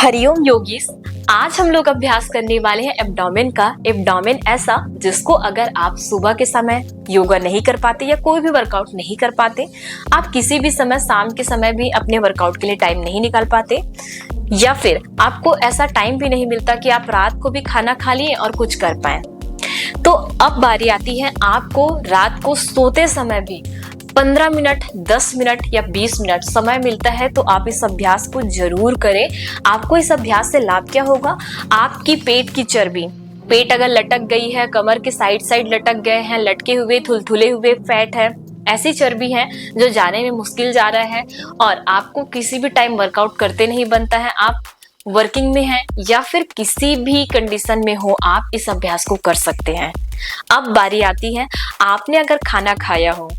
हरिओम योगीस। आज हम लोग अभ्यास करने वाले हैं एब्डोमेन का। एब्डोमेन ऐसा जिसको अगर आप सुबह के समय योगा नहीं कर पाते या कोई भी वर्कआउट नहीं कर पाते, आप किसी भी समय शाम के समय भी अपने वर्कआउट के लिए टाइम नहीं निकाल पाते, या फिर आपको ऐसा टाइम भी नहीं मिलता कि आप रात को भी खाना खा लिए और कुछ कर पाए, तो अब बारी आती है आपको रात को सोते समय भी 15 मिनट, 10 मिनट या 20 मिनट समय मिलता है तो आप इस अभ्यास को जरूर करें। आपको इस अभ्यास से लाभ क्या होगा? आपकी पेट की चर्बी, पेट अगर लटक गई है, कमर के साइड लटक गए हैं, लटके हुए थुलथुले हुए फैट है, ऐसी चर्बी है जो जाने में मुश्किल जा रहा है और आपको किसी भी टाइम वर्कआउट करते नहीं बनता है, आप वर्किंग में हैं या फिर किसी भी कंडीशन में हो, आप इस अभ्यास को कर सकते हैं। अब बारी आती है, आपने अगर खाना खाया हो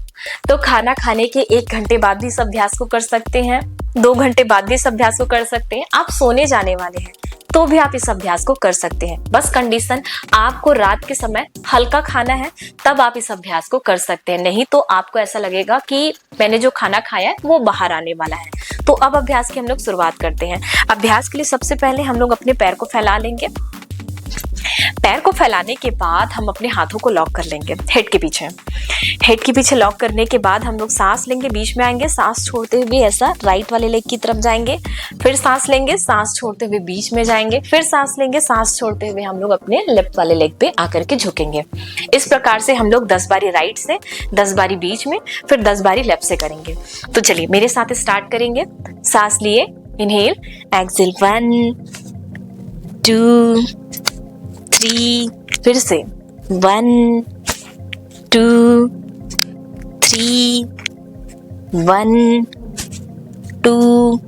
तो खाना खाने के 1 घंटे बाद भी इस अभ्यास को कर सकते हैं, 2 घंटे बाद भी इस अभ्यास को कर सकते हैं। आप सोने जाने वाले हैं तो भी आप इस अभ्यास को कर सकते हैं। बस कंडीशन, आपको रात के समय हल्का खाना है तब आप इस अभ्यास को कर सकते हैं, नहीं तो आपको ऐसा लगेगा कि मैंने जो खाना खाया है वो बाहर आने वाला है। तो अब अभ्यास की हम लोग शुरुआत करते हैं। अभ्यास के लिए सबसे पहले हम लोग अपने पैर को फैला लेंगे। पैर को फैलाने के बाद हम अपने हाथों को लॉक कर लेंगे हेड के पीछे। हेड के पीछे लॉक करने के बाद हम लोग सांस लेंगे, बीच में आएंगे, सांस छोड़ते हुए ऐसा राइट वाले लेग की तरफ जाएंगे, फिर सांस लेंगे, सांस छोड़ते हुए बीच में जाएंगे, फिर सांस लेंगे, सांस छोड़ते हुए हम लोग अपने लेफ्ट वाले लेग पे आकर के झुकेंगे। इस प्रकार से हम लोग 10 बारी राइट से, 10 बारी बीच में, फिर 10 बारी लेफ्ट से करेंगे। तो चलिए मेरे साथ स्टार्ट करेंगे। सांस लिए, इनहेल, एक्सहेल, 1 2 3, फिर से 1 2 3, 1 2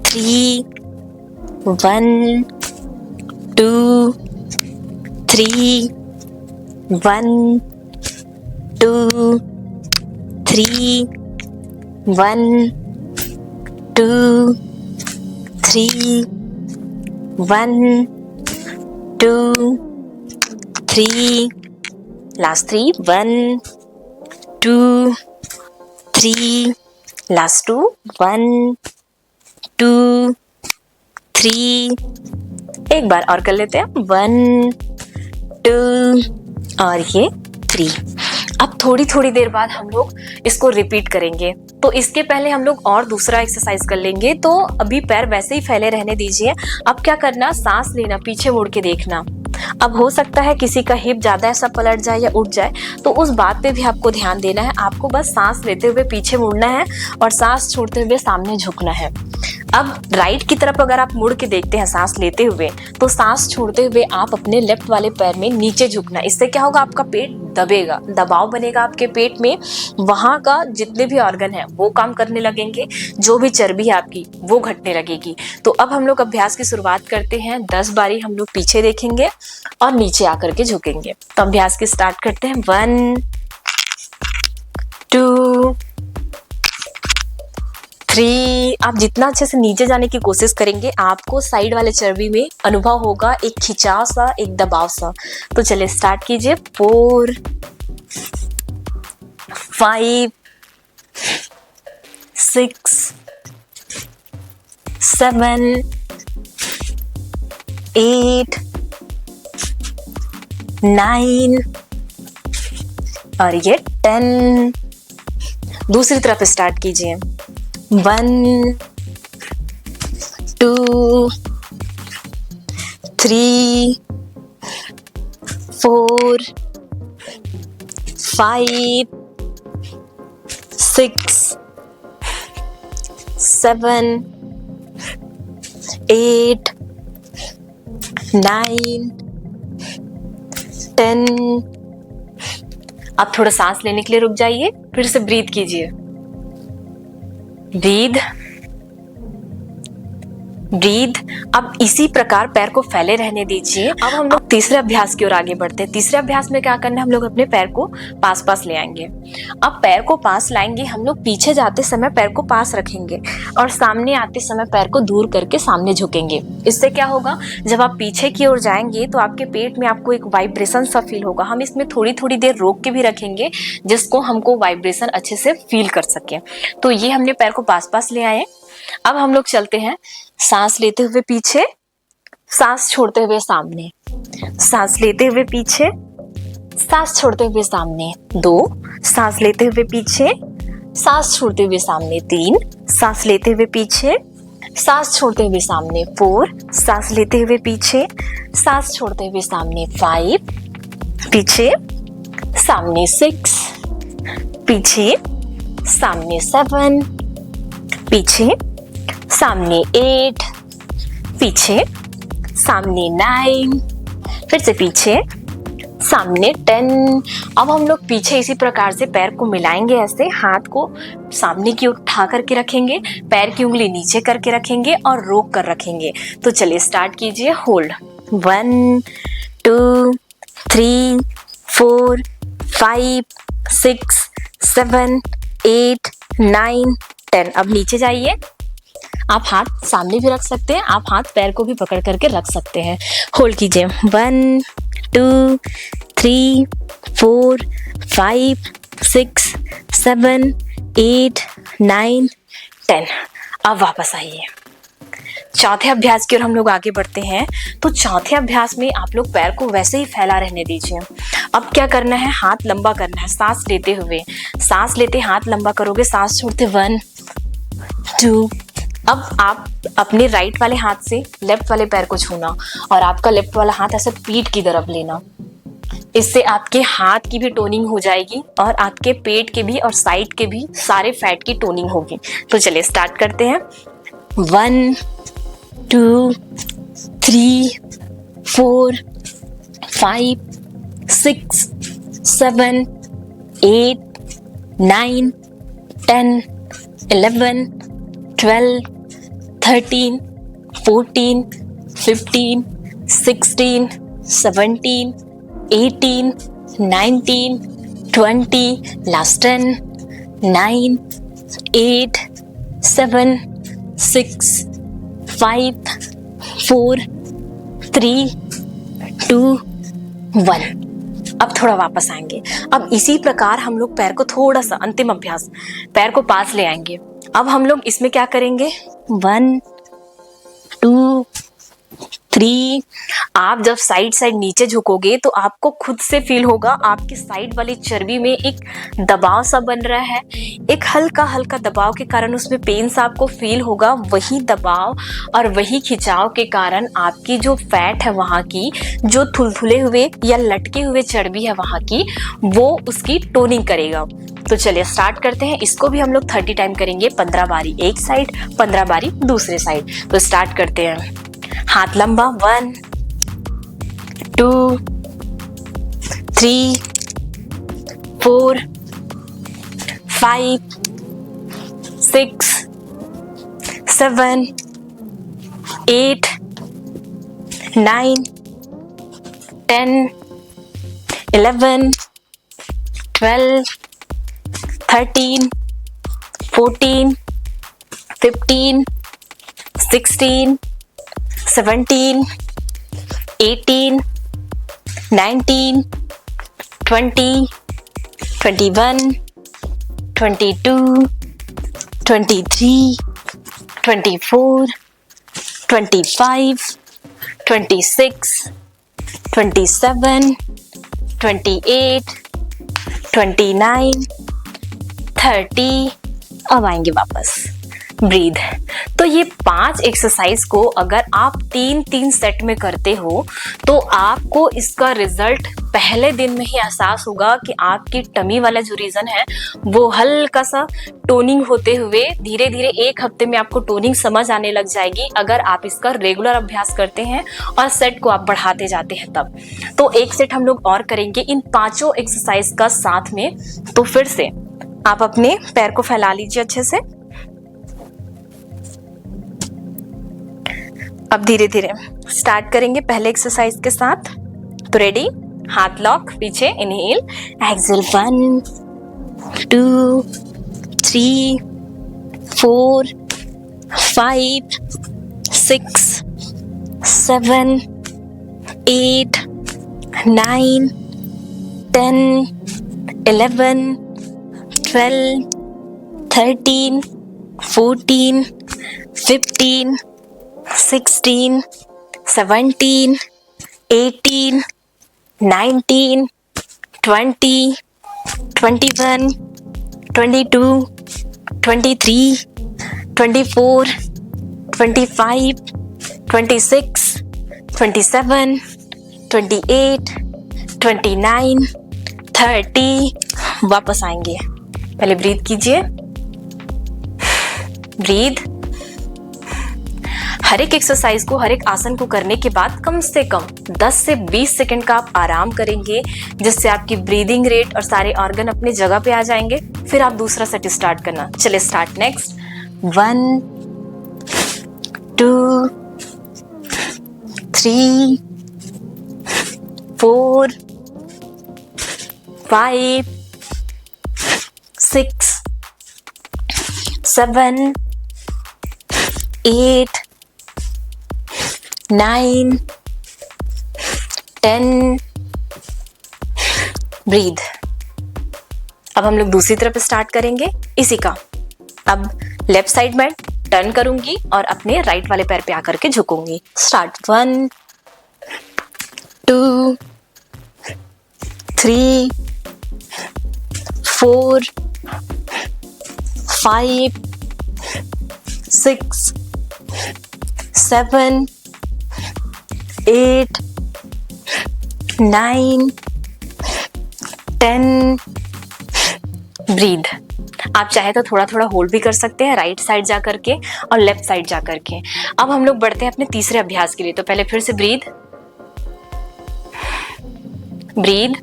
3, 1 2 3, 1 2 3, 1 2 3, 1 2 3, last 3, 1 2 3, last 2, 1 2 3, एक बार और कर लेते हैं, 1 2 और ये 3। अब थोड़ी थोड़ी देर बाद हम लोग इसको रिपीट करेंगे। तो इसके पहले हम लोग और दूसरा एक्सरसाइज कर लेंगे। तो अभी पैर वैसे ही फैले रहने दीजिए। अब क्या करना, सांस लेना, पीछे मुड़ के देखना। अब हो सकता है किसी का हिप ज्यादा ऐसा पलट जाए या उठ जाए, तो उस बात पे भी आपको ध्यान देना है। आपको बस सांस लेते हुए पीछे मुड़ना है और सांस छोड़ते हुए सामने झुकना है। अब राइट की तरफ अगर आप मुड़ के देखते हैं सांस लेते हुए, तो सांस छोड़ते हुए आप अपने लेफ्ट वाले पैर में नीचे झुकना। इससे क्या होगा, आपका पेट दबेगा, दबाव बनेगा आपके पेट में, वहां का जितने भी ऑर्गन है वो काम करने लगेंगे, जो भी चर्बी है आपकी वो घटने लगेगी। तो अब हम लोग अभ्यास की शुरुआत करते हैं। 10 बारी हम लोग पीछे देखेंगे और नीचे आकर के झुकेंगे। तो अभ्यास की स्टार्ट करते हैं। 1 2 3। आप जितना अच्छे से नीचे जाने की कोशिश करेंगे, आपको साइड वाले चर्बी में अनुभव होगा, एक खिंचाव सा, एक दबाव सा। तो चलिए स्टार्ट कीजिए। 4 5 6 7 8 9 और ये 10। दूसरी तरफ स्टार्ट कीजिए। 1 2 3 4 5 6 7 8 9 10। आप थोड़ा सांस लेने के लिए रुक जाइए, फिर से ब्रीथ कीजिए। Breathe breathe. अब इसी प्रकार पैर को फैले रहने दीजिए। अब हम लोग तीसरे अभ्यास की ओर आगे बढ़ते हैं। तीसरे अभ्यास में क्या करना है, हम लोग अपने पैर को पास पास ले आएंगे। अब पैर को पास लाएंगे, हम लोग पीछे जाते समय पैर को पास रखेंगे और सामने आते समय पैर को दूर करके सामने झुकेंगे। इससे क्या होगा, जब आप पीछे की ओर जाएंगे तो आपके पेट में आपको एक वाइब्रेशन सा फील होगा। हम इसमें थोड़ी थोड़ी देर रोक के भी रखेंगे जिसको हमको वाइब्रेशन अच्छे से फील कर सके। तो ये हमने पैर को पास पास ले आए। अब हम लोग चलते हैं सांस लेते हुए पीछे, सांस छोड़ते हुए सामने, सांस लेते हुए पीछे, सांस छोड़ते हुए सामने 2, सांस लेते हुए पीछे, सांस छोड़ते हुए सामने 3, सांस लेते हुए पीछे, सांस छोड़ते हुए सामने 4, सांस लेते हुए पीछे, सांस छोड़ते हुए सामने 5, पीछे सामने 6, पीछे सामने 7, पीछे सामने 8, पीछे सामने 9, फिर से पीछे सामने 10। अब हम लोग पीछे इसी प्रकार से पैर को मिलाएंगे, ऐसे हाथ को सामने की ओर उठा करके रखेंगे, पैर की उंगली नीचे करके रखेंगे और रोक कर रखेंगे। तो चलिए स्टार्ट कीजिए। होल्ड 1 2 3 4 5 6 7 8 9 10। अब नीचे जाइए। आप हाथ सामने भी रख सकते हैं, आप हाथ पैर को भी पकड़ करके रख सकते हैं। होल्ड कीजिए 1 2 3 4 5 6 7 8 9 10। अब वापस आइए। चौथे अभ्यास की ओर हम लोग आगे बढ़ते हैं। तो चौथे अभ्यास में आप लोग पैर को वैसे ही फैला रहने दीजिए। अब क्या करना है, हाथ लंबा करना है। सांस लेते हुए, सांस लेते हाथ लंबा करोगे, सांस छोड़ते 1 2। अब आप अपने राइट वाले हाथ से लेफ्ट वाले पैर को छूना और आपका लेफ्ट वाला हाथ ऐसे पीठ की तरफ लेना। इससे आपके हाथ की भी टोनिंग हो जाएगी और आपके पेट के भी और साइड के भी सारे फैट की टोनिंग होगी। तो चलिए स्टार्ट करते हैं। 1 2 3 4 5 6 7 8 9 10 11 12 13 14 15 16 17 18 19 20, last 10 9 8 7 6 5 4 3 2 1। अब थोड़ा वापस आएंगे। अब इसी प्रकार हम लोग पैर को थोड़ा सा, अंतिम अभ्यास, पैर को पास ले आएंगे। अब हम लोग इसमें क्या करेंगे, 1 2 3। आप जब साइड साइड नीचे झुकोगे तो आपको खुद से फील होगा आपकी साइड वाली चर्बी में एक दबाव सा बन रहा है। एक हल्का हल्का दबाव के कारण उसमें पेन सा आपको फील होगा। वही दबाव और वही खिंचाव के कारण आपकी जो फैट है वहाँ की, जो थुलथुले हुए या लटके हुए चर्बी है वहाँ की, वो उसकी टोनिंग करेगा। तो चलिए स्टार्ट करते हैं। इसको भी हम लोग 30 टाइम करेंगे। 15 बारी एक साइड, 15 बारी दूसरे साइड। तो स्टार्ट करते हैं। हाथ लंबा, 1 2 3 4 5 6 7 8 9 10 11 12 13 14 15 16 17 18 19 20 21 22 23 24 25 26 27 28 29 30। अब आएंगे वापस। ब्रीद। तो ये 5 एक्सरसाइज को अगर आप 3-3 सेट में करते हो तो आपको इसका रिजल्ट पहले दिन में ही एहसास होगा कि आपकी टमी वाला जो रीजन है वो हल्का सा टोनिंग होते हुए धीरे धीरे 1 हफ्ते में आपको टोनिंग समझ आने लग जाएगी, अगर आप इसका रेगुलर अभ्यास करते हैं और सेट को आप बढ़ाते जाते हैं तब। तो एक सेट हम लोग और करेंगे इन 5 एक्सरसाइज का साथ में। तो फिर से आप अपने पैर को फैला लीजिए अच्छे से। अब धीरे धीरे स्टार्ट करेंगे पहले एक्सरसाइज के साथ। तो रेडी, हाथ लॉक, पीछे इनहेल, एक्सहेल, 1 2 3 4 5 6 7 8 9 10 11 12 13 14 15, 16, 17, 18, 19, 20, 21, 22, 23, 24, 25, 26, 27, 28, 29, 30। वापस आएंगे। पहले ब्रीथ कीजिए। ब्रीथ। हर एक एक्सरसाइज को, हर एक आसन को करने के बाद कम से कम 10 से 20 सेकंड का आप आराम करेंगे, जिससे आपकी ब्रीदिंग रेट और सारे ऑर्गन अपनी जगह पे आ जाएंगे। फिर आप दूसरा सेट स्टार्ट करना। चलिए स्टार्ट। नेक्स्ट 1, 2, 3, 4, 5, 6, 7, 8, 9, 10। ब्रीद। अब हम लोग दूसरी तरफ स्टार्ट करेंगे इसी का। अब लेफ्ट साइड में टर्न करूंगी और अपने राइट वाले पैर पे आकर के झुकूंगी। स्टार्ट। 1, 2, 3, 4, 5, 6, 7, 8, 9, 10। ब्रीद। आप चाहे तो थोड़ा थोड़ा होल्ड भी कर सकते हैं, राइट साइड जा करके और लेफ्ट साइड जा करके। अब हम लोग बढ़ते हैं अपने तीसरे अभ्यास के लिए। तो पहले फिर से ब्रीद। ब्रीद।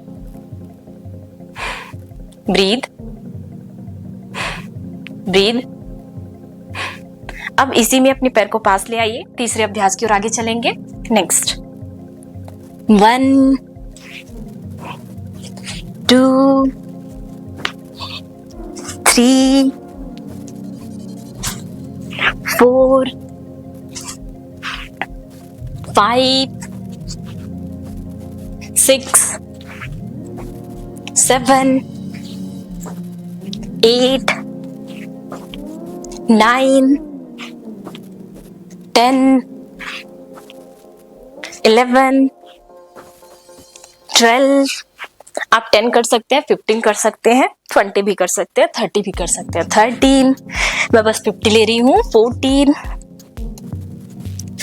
ब्रीद। ब्रीद। अब इसी में अपने पैर को पास ले आइए। तीसरे अभ्यास की ओर आगे चलेंगे। नेक्स्ट 1, 2, 3, 4, 5, 6, 7, 8, 9, 10, 11, 12। आप 10 कर सकते हैं, 15 कर सकते हैं, 20 भी कर सकते हैं, 30 भी कर सकते हैं। 13, मैं बस 50 ले रही हूँ। 14,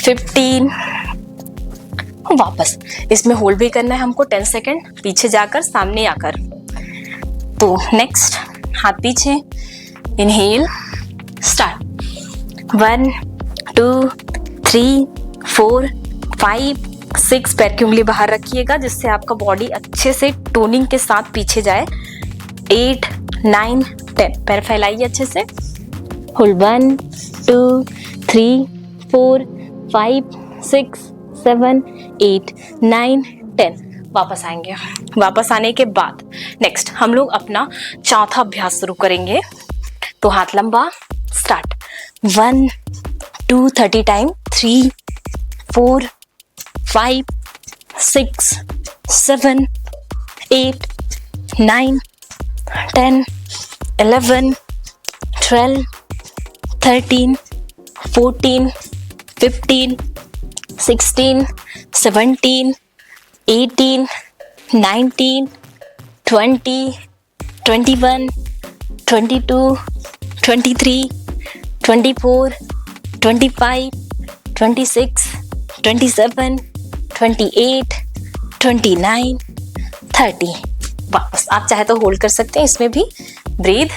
15। वापस इसमें होल्ड भी करना है हमको 10 सेकेंड, पीछे जाकर सामने आकर। तो नेक्स्ट हाथ पीछे। इनहेल। स्टार्ट। 1, 2, 3, 4, 5, 6। पैर की उंगली बाहर रखिएगा जिससे आपका बॉडी अच्छे से टोनिंग के साथ पीछे जाए। 8, 9, 10। पैर फैलाइए अच्छे से। होल्ड। 1, 2, 3, 4, 5, 6, 7, 8, 9, 10। वापस आएंगे। वापस आने के बाद नेक्स्ट हम लोग अपना चौथा अभ्यास शुरू करेंगे। तो हाथ लंबा। स्टार्ट। 1, 2, 30 टाइम। 3, 4, 5, 6, 7, 8, 9, 10, 11, 12, 13, 14, 15, 16, 17, 18, 19, 20, 21, 22, 23, 24, 25, 26, 27, 28, 29, 30। वापस आप चाहे तो होल्ड कर सकते हैं इसमें भी। ब्रीथ।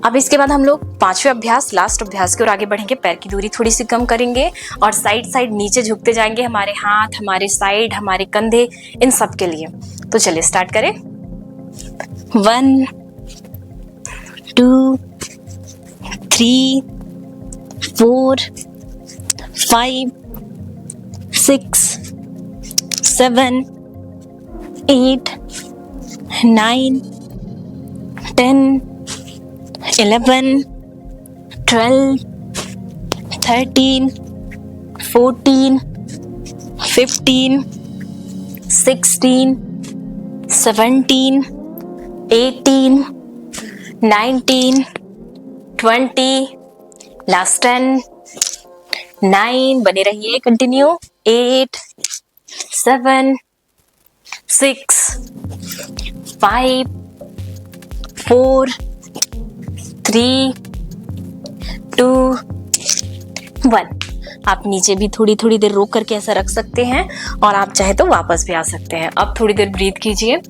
अब इसके बाद हम लोग पांचवें अभ्यास, लास्ट अभ्यास की ओर आगे बढ़ेंगे। पैर की दूरी थोड़ी सी कम करेंगे और साइड साइड नीचे झुकते जाएंगे। हमारे हाथ, हमारे साइड, हमारे कंधे, इन सब के लिए। तो चलिए स्टार्ट करें। 1, 2, 3, 4, 5, 6, 7, 8, 9, 10, 11, 12, 13, 14, 15, 16, 17, 18, 19, 20, लास्ट 10, 9, बने रहिए, कंटिन्यू, 8, 7, 6, 5, 4, 3, 2, 1। आप नीचे भी थोड़ी थोड़ी देर रोक करके ऐसा रख सकते हैं और आप चाहे तो वापस भी आ सकते हैं। अब थोड़ी देर ब्रीथ कीजिए।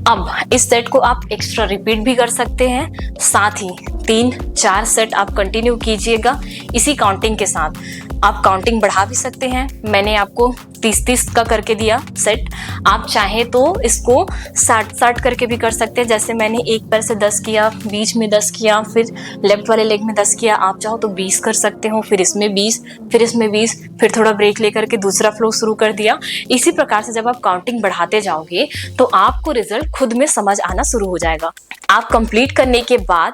अब इस सेट को आप एक्स्ट्रा रिपीट भी कर सकते हैं, साथ ही 3-4 सेट आप कंटिन्यू कीजिएगा इसी काउंटिंग के साथ। आप काउंटिंग बढ़ा भी सकते हैं, मैंने आपको 30-30 का करके दिया सेट। आप चाहे तो इसको 60-60 करके भी कर सकते हैं, जैसे मैंने एक पैर से 10 किया, बीच में 10 किया, फिर लेफ्ट वाले लेग में 10 किया। आप चाहो तो 20 कर सकते हो, फिर इसमें 20, फिर इसमें 20, फिर थोड़ा ब्रेक लेकर के दूसरा फ्लो शुरू कर दिया। इसी प्रकार से जब आप काउंटिंग बढ़ाते जाओगे तो आपको रिजल्ट खुद में समझ आना शुरू हो जाएगा। आप कंप्लीट करने के बाद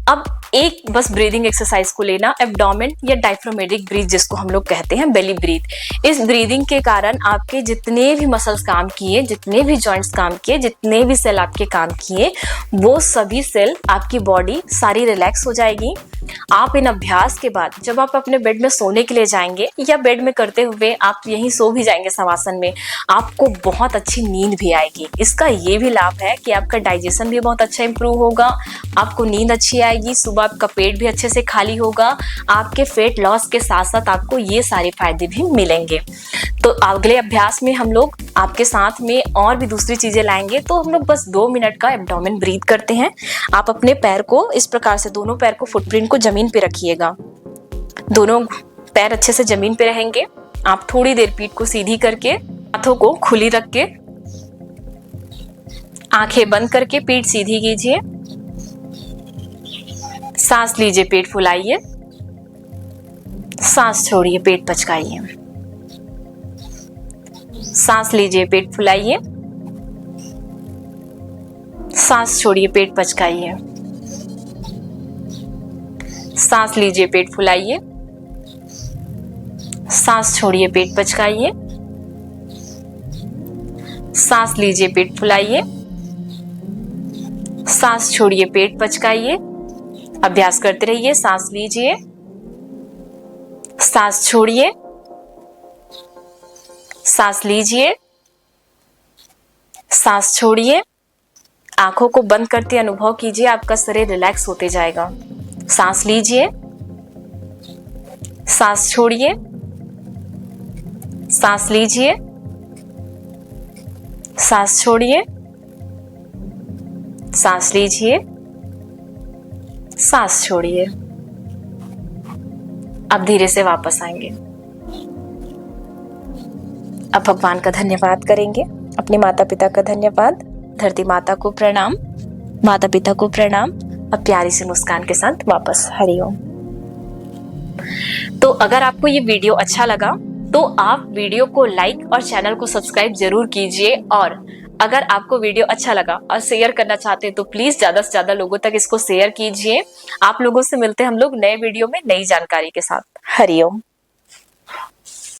अब एक बस ब्रीदिंग एक्सरसाइज को लेना, एब्डोमेन या डायफ्रामेटिक ब्रीथ जिसको हम लोग कहते हैं, बेली ब्रीथ। इस ब्रीदिंग के कारण आपके जितने भी मसल्स काम किए, जितने भी जॉइंट्स काम किए, जितने भी सेल आपके काम किए, वो सभी सेल, आपकी बॉडी सारी रिलैक्स हो जाएगी। आप इन अभ्यास के बाद जब आप अपने बेड में सोने के लिए जाएंगे या बेड में करते हुए आप यहीं सो भी जाएंगे शवासन में, आपको बहुत अच्छी नींद भी आएगी। इसका ये भी लाभ है कि आपका डाइजेशन भी बहुत अच्छा इंप्रूव होगा, आपको नींद अच्छी आएगी, सुबह आपका पेट भी अच्छे से खाली होगा, आपके वेट लॉस के साथ साथ आपको ये सारे फायदे भी मिलेंगे। तो अगले अभ्यास में हम लोग आपके साथ में और भी दूसरी चीजें लाएंगे। तो हम लोग बस 2 मिनट का एब्डोमेन ब्रीथ करते हैं। आप अपने पैर को इस प्रकार से, दोनों पैर को, फुटप्रिंट को जमीन पे रखिएगा। दोनों पैर अच्छे से जमीन पे रहेंगे। आप थोड़ी देर पीठ को सीधी करके, हाथों को खुली रख के, आंखें बंद करके पीठ सीधी कीजिए। सांस लीजिए, पेट फुलाइए, सांस छोड़िए, पेट पचकाइए। सांस लीजिए, पेट फुलाइए, सांस छोड़िए, पेट पचकाइए। सांस लीजिए, पेट फुलाइए, सांस छोड़िए, पेट पचकाइए। सांस लीजिए, पेट फुलाइए, सांस छोड़िए, पेट पचकाइए। अभ्यास करते रहिए। सांस लीजिए, सांस छोड़िए, सांस लीजिए, सांस छोड़िए। आंखों को बंद करते अनुभव कीजिए आपका शरीर रिलैक्स होते जाएगा। सांस लीजिए, सांस छोड़िए, सांस लीजिए, सांस छोड़िए, सांस लीजिए, सांस छोड़िए। अब धीरे से वापस आएंगे। अब भगवान का धन्यवाद करेंगे, अपने माता पिता का धन्यवाद, धरती माता को प्रणाम, माता पिता को प्रणाम। अब प्यारी सी मुस्कान के साथ वापस हरिओम। तो अगर आपको ये वीडियो अच्छा लगा तो आप वीडियो को लाइक और चैनल को सब्सक्राइब जरूर कीजिए। और अगर आपको वीडियो अच्छा लगा और शेयर करना चाहते हैं तो प्लीज ज्यादा से ज्यादा लोगों तक इसको शेयर कीजिए। आप लोगों से मिलते हैं हम लोग नए वीडियो में नई जानकारी के साथ। हरिओम।